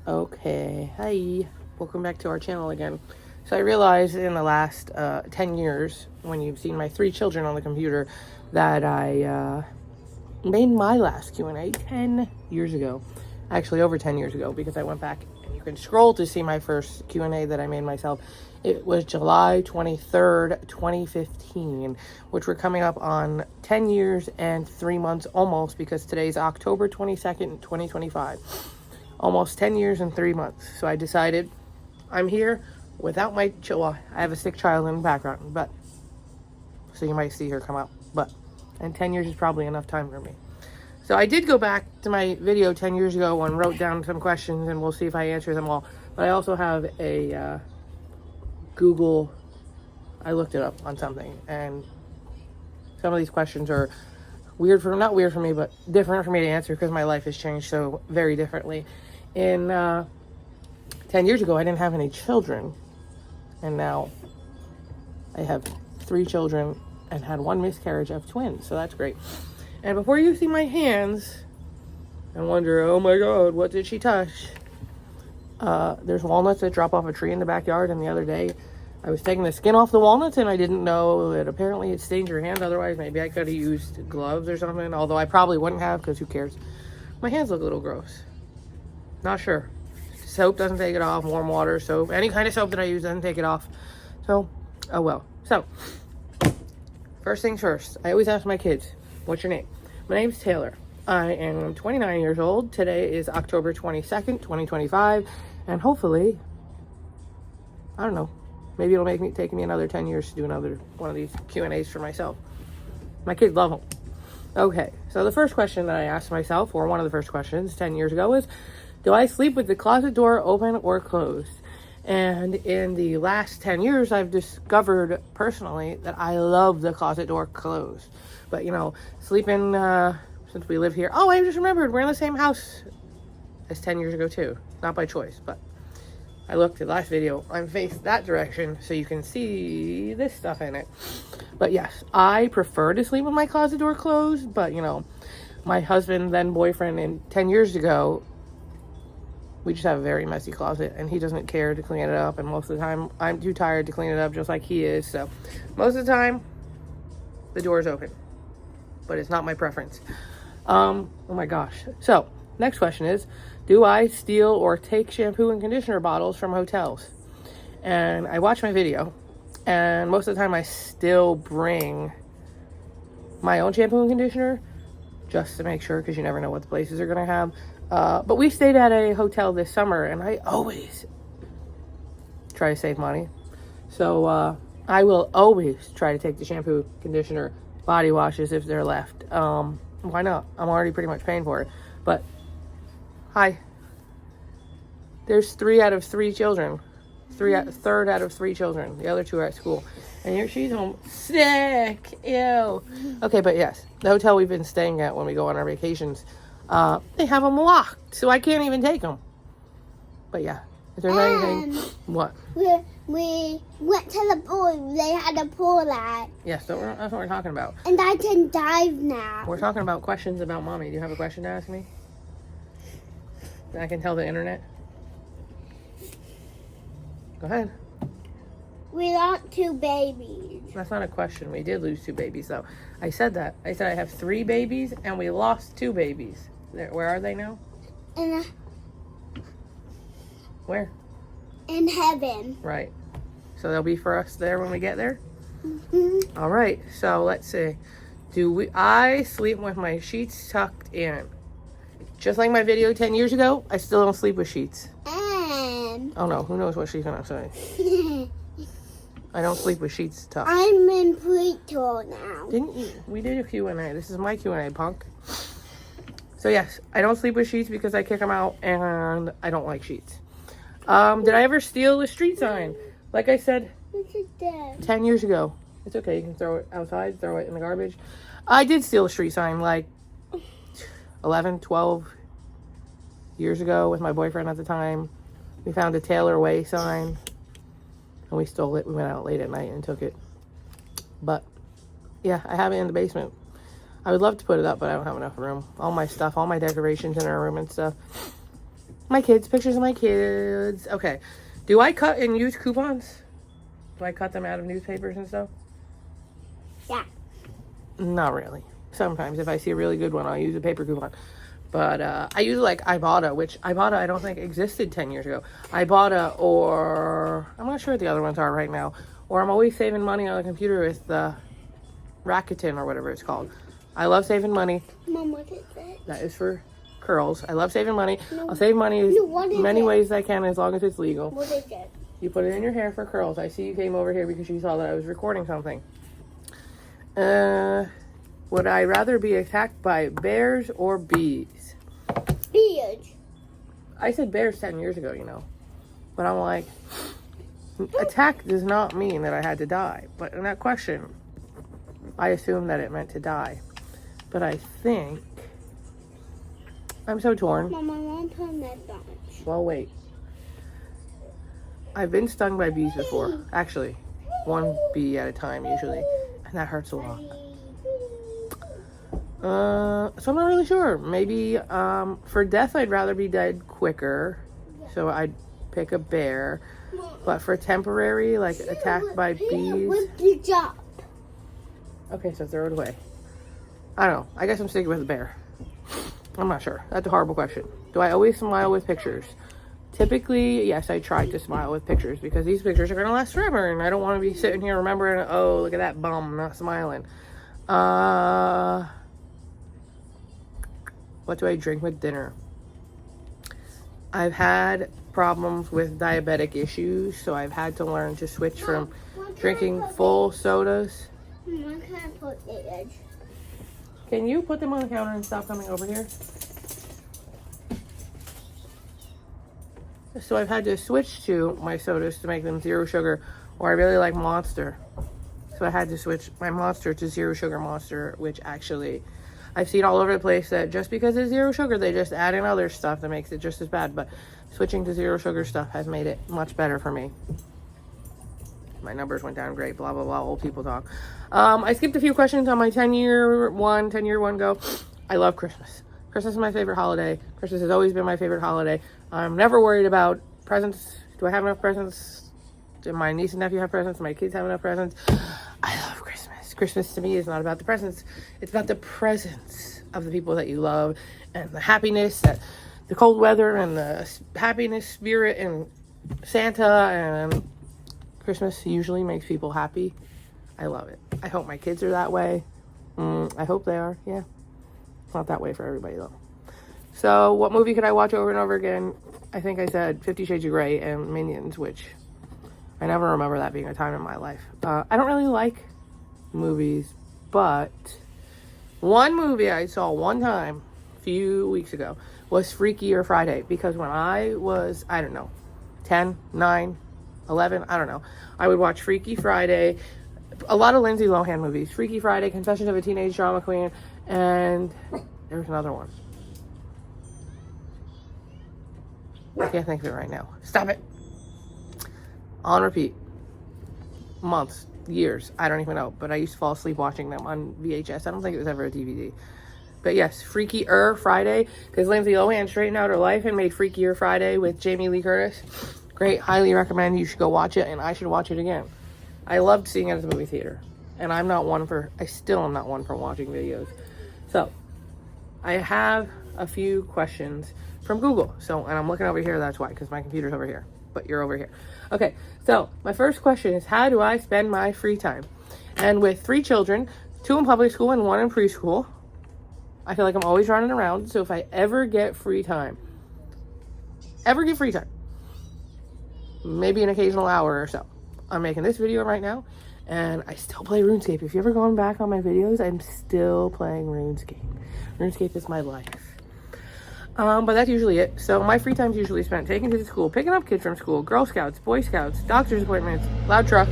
Okay, hi. Welcome back to our channel again. So I realized in the last 10 years, when you've seen my 3 children on the computer, that I made my last Q&A 10 years ago. Actually, over 10 years ago, because I went back and you can scroll to see my first Q&A that I made myself. It was July 23rd, 2015, which we're coming up on 10 years and 3 months almost, because today's October 22nd, 2025. Almost 10 years and 3 months. So I decided I'm here without my chihuahua. I have a sick child in the background, but so you might see her come out. And 10 years is probably enough time for me. So I did go back to my video 10 years ago and wrote down some questions, and we'll see if I answer them all. But I also have a Google, I looked it up on something, and some of these questions are not weird for me, but different for me to answer because my life has changed so very differently. In 10 years ago, I didn't have any children, and now I have 3 children and had 1 miscarriage of twins, so that's great. And before you see my hands and wonder, oh my god, what did she touch? There's walnuts that drop off a tree in the backyard, and the other day I was taking the skin off the walnuts, and I didn't know that apparently it stains your hand. Otherwise, maybe I could have used gloves or something, although I probably wouldn't have, because who cares? My hands look a little gross. Not sure. Soap doesn't take it off. Warm water, soap, any kind of soap that I use doesn't take it off. So, oh well. So, first things first. I always ask my kids, what's your name? My name's Taylor. I am 29 years old. Today is October 22nd, 2025. And hopefully, I don't know, maybe it'll take me another 10 years to do another one of these Q&As for myself. My kids love them. Okay, so the first question that I asked myself, or one of the first questions 10 years ago, is, do I sleep with the closet door open or closed? And in the last 10 years, I've discovered personally that I love the closet door closed. But, you know, sleeping, since we live here, oh, I just remembered, we're in the same house as 10 years ago too. Not by choice, but I looked at the last video, I'm faced that direction so you can see this stuff in it. But yes, I prefer to sleep with my closet door closed, but, you know, my husband, then boyfriend, and 10 years ago, we just have a very messy closet, and he doesn't care to clean it up, and most of the time, I'm too tired to clean it up just like he is, so most of the time, the door is open, but it's not my preference. Oh my gosh. So, next question is, do I steal or take shampoo and conditioner bottles from hotels? And I watched my video, and most of the time, I still bring my own shampoo and conditioner, just to make sure, because you never know what the places are going to have. But we stayed at a hotel this summer, and I always try to save money. So I will always try to take the shampoo, conditioner, body washes if they're left. Why not? I'm already pretty much paying for it. But, hi. There's 3 out of 3 children. Third out of 3 children. The other 2 are at school. And here she's home sick. Ew. Okay, but yes, the hotel we've been staying at when we go on our vacations, they have them locked, so I can't even take them. But yeah, if there's anything, what? We went to the pool. They had a pool at. Yes, that's what we're talking about. And I can dive now. We're talking about questions about mommy. Do you have a question to ask me? That I can tell the internet? Go ahead. We lost 2 babies. That's not a question. We did lose 2 babies, though. I said that. I said I have 3 babies, and we lost 2 babies. Where are they now? Where? In heaven. Right. So they'll be for us there when we get there? Mm-hmm. All right. So let's see. I sleep with my sheets tucked in. Just like my video 10 years ago, I still don't sleep with sheets. And Oh no, who knows what she's gonna say. I don't sleep with sheets tucked. I'm in preto now. Didn't you? We did a Q&A. This is my Q&A, punk. So yes, I don't sleep with sheets because I kick them out, and I don't like sheets. Did I ever steal a street sign? Like I said, This is dead. 10 years ago. It's okay, you can throw it outside, throw it in the garbage. I did steal a street sign like 11, 12 years ago with my boyfriend at the time. We found a Taylor Way sign, and we stole it. We went out late at night and took it. But yeah, I have it in the basement. I would love to put it up, but I don't have enough room. All my stuff, all my decorations in our room and stuff. My kids, pictures of my kids. Okay. Do I cut and use coupons? Do I cut them out of newspapers and stuff? Yeah. Not really. Sometimes if I see a really good one, I'll use a paper coupon. But I use like Ibotta, which Ibotta I don't think existed 10 years ago. Ibotta, or I'm not sure what the other ones are right now. Or I'm always saving money on the computer with the Rakuten or whatever it's called. I love saving money. Mom, what is it? That is for curls. I love saving money. No. I'll save money as No, what is many it? ways as I can as long as it's legal. What is it? You put it in your hair for curls. I see you came over here because you saw that I was recording something. Would I rather be attacked by bears or bees? Beard. I said bears 10 years ago, you know. But I'm like, attack does not mean that I had to die. But in that question, I assumed that it meant to die. But I think, I'm so torn. Mom, I want to McDonald's. Well, wait. I've been stung by bees before. Actually, one bee at a time usually. And that hurts a lot. So I'm not really sure. Maybe for death, I'd rather be dead quicker. So I'd pick a bear. But for temporary, like attacked by bees. What's the job? Okay, so throw it away. I don't know. I guess I'm sticking with the bear. I'm not sure. That's a horrible question. Do I always smile with pictures? Typically, yes, I try to smile with pictures because these pictures are going to last forever and I don't want to be sitting here remembering, oh, look at that bum, not smiling. What do I drink with dinner? I've had problems with diabetic issues, so I've had to learn to switch from drinking full sodas. Mom, can I put the edge? Can you put them on the counter and stop coming over here? So I've had to switch to my sodas to make them zero sugar, or I really like Monster. So I had to switch my Monster to zero sugar Monster, which actually I've seen all over the place that just because it's zero sugar, they just add in other stuff that makes it just as bad. But switching to zero sugar stuff has made it much better for me. My numbers went down great, blah, blah, blah, old people talk. I skipped a few questions on my 10-year one go. I love Christmas. Christmas is my favorite holiday. Christmas has always been my favorite holiday. I'm never worried about presents. Do I have enough presents? Do my niece and nephew have presents? Do my kids have enough presents? I love Christmas. Christmas to me is not about the presents. It's about the presence of the people that you love and the happiness, that the cold weather and the happiness spirit and Santa, and Christmas usually makes people happy. I love it. I hope my kids are that way. I hope they are, yeah. It's not that way for everybody, though. So, what movie could I watch over and over again? I think I said 50 Shades of Grey and Minions, which I never remember that being a time in my life. I don't really like movies, but one movie I saw one time a few weeks ago was Freakier Friday, because when I was, I don't know, 10, 9, 11, I don't know, I would watch Freaky Friday, a lot of Lindsay Lohan movies, Freaky Friday, Confessions of a Teenage Drama Queen, and there was another one. I can't think of it right now. Stop it. On repeat. Months, years, I don't even know, but I used to fall asleep watching them on VHS. I don't think it was ever a DVD. But yes, Freakier Friday, because Lindsay Lohan straightened out her life and made Freakier Friday with Jamie Lee Curtis. Great, highly recommend. You should go watch it, and I should watch it again. I loved seeing it at the movie theater, and I still am not one for watching videos. So, I have a few questions from Google. So, and I'm looking over here, that's why, because my computer's over here, but you're over here. Okay, so my first question is, how do I spend my free time? And with 3 children, 2 in public school and 1 in preschool, I feel like I'm always running around. So if I ever get free time, maybe an occasional hour or so, I'm making this video right now, and I still play RuneScape. If you've ever gone back on my videos, I'm still playing RuneScape. RuneScape is my life. But that's usually it. So my free time is usually spent taking kids to school, picking up kids from school, Girl Scouts, Boy Scouts, doctor's appointments, loud truck.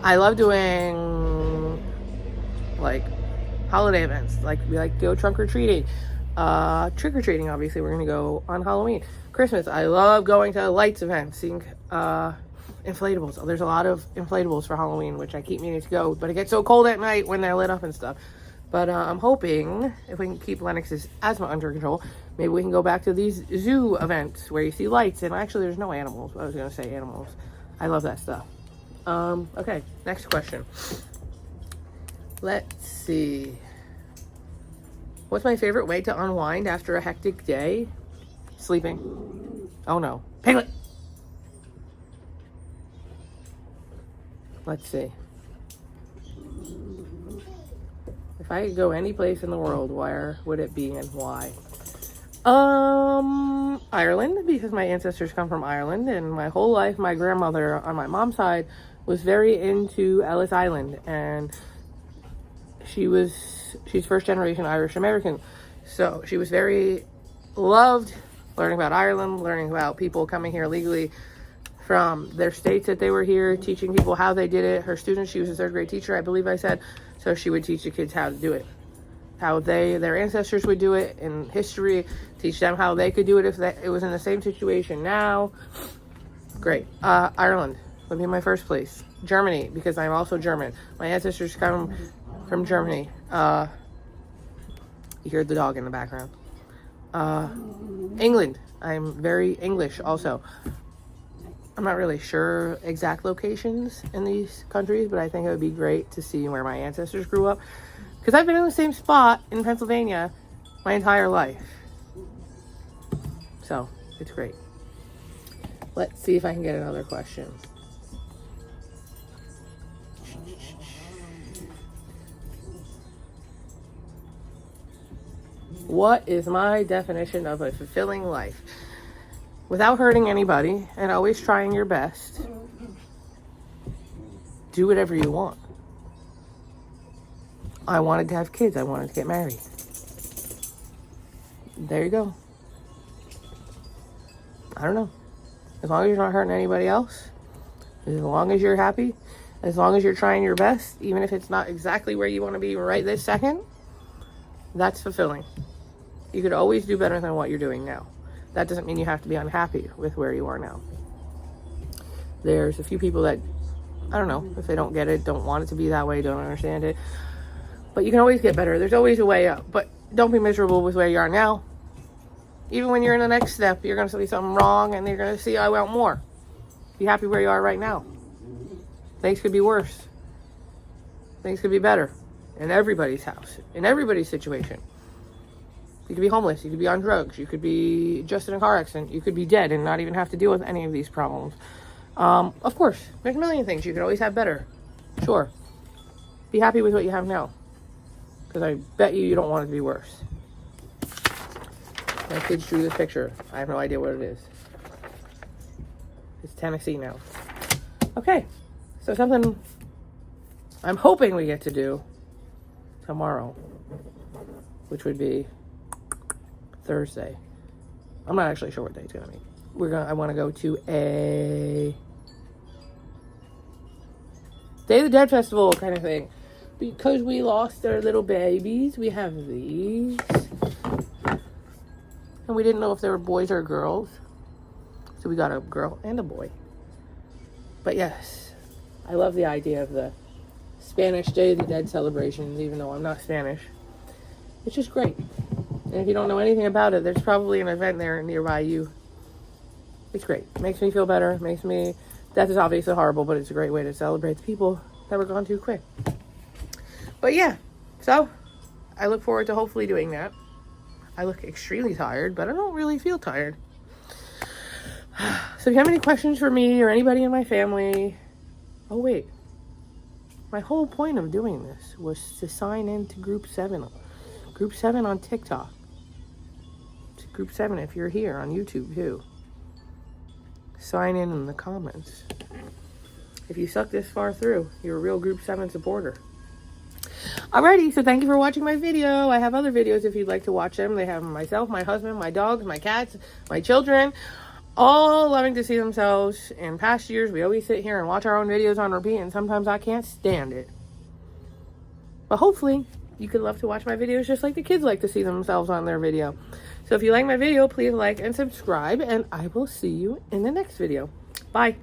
I love doing like holiday events. Like we like to go trick-or-treating. Trick-or-treating, obviously, we're gonna go on Halloween. Christmas, I love going to lights events, seeing inflatables. There's a lot of inflatables for Halloween, which I keep meaning to go, but it gets so cold at night when they're lit up and stuff. But I'm hoping if we can keep Lennox's asthma under control, maybe we can go back to these zoo events where you see lights. And actually, there's no animals. I was going to say animals. I love that stuff. Okay, next question. Let's see. What's my favorite way to unwind after a hectic day? Sleeping. Oh no. Piglet! Let's see. If I could go any place in the world, where would it be and why? Ireland, because my ancestors come from Ireland, and my whole life my grandmother on my mom's side was very into Ellis Island, and she's first generation Irish American, so she was very loved learning about Ireland, learning about people coming here legally from their states that they were here, teaching people how they did it. Her students, she was a third grade teacher, I believe I said, so she would teach the kids how to do it, how their ancestors would do it in history, teach them how they could do it if it was in the same situation now. Great. Ireland would be my first place. Germany, because I'm also German. My ancestors come from Germany. You hear the dog in the background. England. I'm very English also. I'm not really sure exact locations in these countries, but I think it would be great to see where my ancestors grew up. Because I've been in the same spot in Pennsylvania my entire life. So, it's great. Let's see if I can get another question. What is my definition of a fulfilling life? Without hurting anybody and always trying your best, do whatever you want. I wanted to have kids. I wanted to get married. There you go. I don't know. As long as you're not hurting anybody else, as long as you're happy, as long as you're trying your best, even if it's not exactly where you want to be right this second, that's fulfilling. You could always do better than what you're doing now. That doesn't mean you have to be unhappy with where you are now. There's a few people that, I don't know, if they don't get it, don't want it to be that way, don't understand it. But you can always get better. There's always a way up. But don't be miserable with where you are now. Even when you're in the next step, you're going to see something wrong and you're going to see, I want more. Be happy where you are right now. Things could be worse. Things could be better. In everybody's house. In everybody's situation. You could be homeless. You could be on drugs. You could be just in a car accident. You could be dead and not even have to deal with any of these problems. Of course, there's a million things. You could always have better. Sure. Be happy with what you have now. Because I bet you don't want it to be worse. My kids drew this picture. I have no idea what it is. It's Tennessee now. Okay. So something I'm hoping we get to do tomorrow, which would be Thursday. I'm not actually sure what day it's gonna be. I want to go to a Day of the Dead festival kind of thing, because we lost our little babies. We have these, and we didn't know if they were boys or girls, so we got a girl and a boy. But yes, I love the idea of the Spanish Day of the Dead celebrations, even though I'm not Spanish. It's just great. And if you don't know anything about it, there's probably an event there nearby you. It's great. It makes me feel better. Death is obviously horrible, but it's a great way to celebrate the people that were gone too quick. But yeah, so I look forward to hopefully doing that. I look extremely tired, but I don't really feel tired. So if you have any questions for me or anybody in my family... Oh, wait. My whole point of doing this was to sign into Group 7. Group 7 on TikTok. It's Group 7 if you're here on YouTube, too. Sign in the comments. If you stuck this far through, you're a real Group 7 supporter. Alrighty, so thank you for watching my video. I have other videos if you'd like to watch them. They have myself, my husband, my dogs, my cats, my children, all loving to see themselves. In past years, we always sit here and watch our own videos on repeat, and sometimes I can't stand it. But hopefully, you could love to watch my videos just like the kids like to see themselves on their video. So if you like my video, please like and subscribe, and I will see you in the next video. Bye.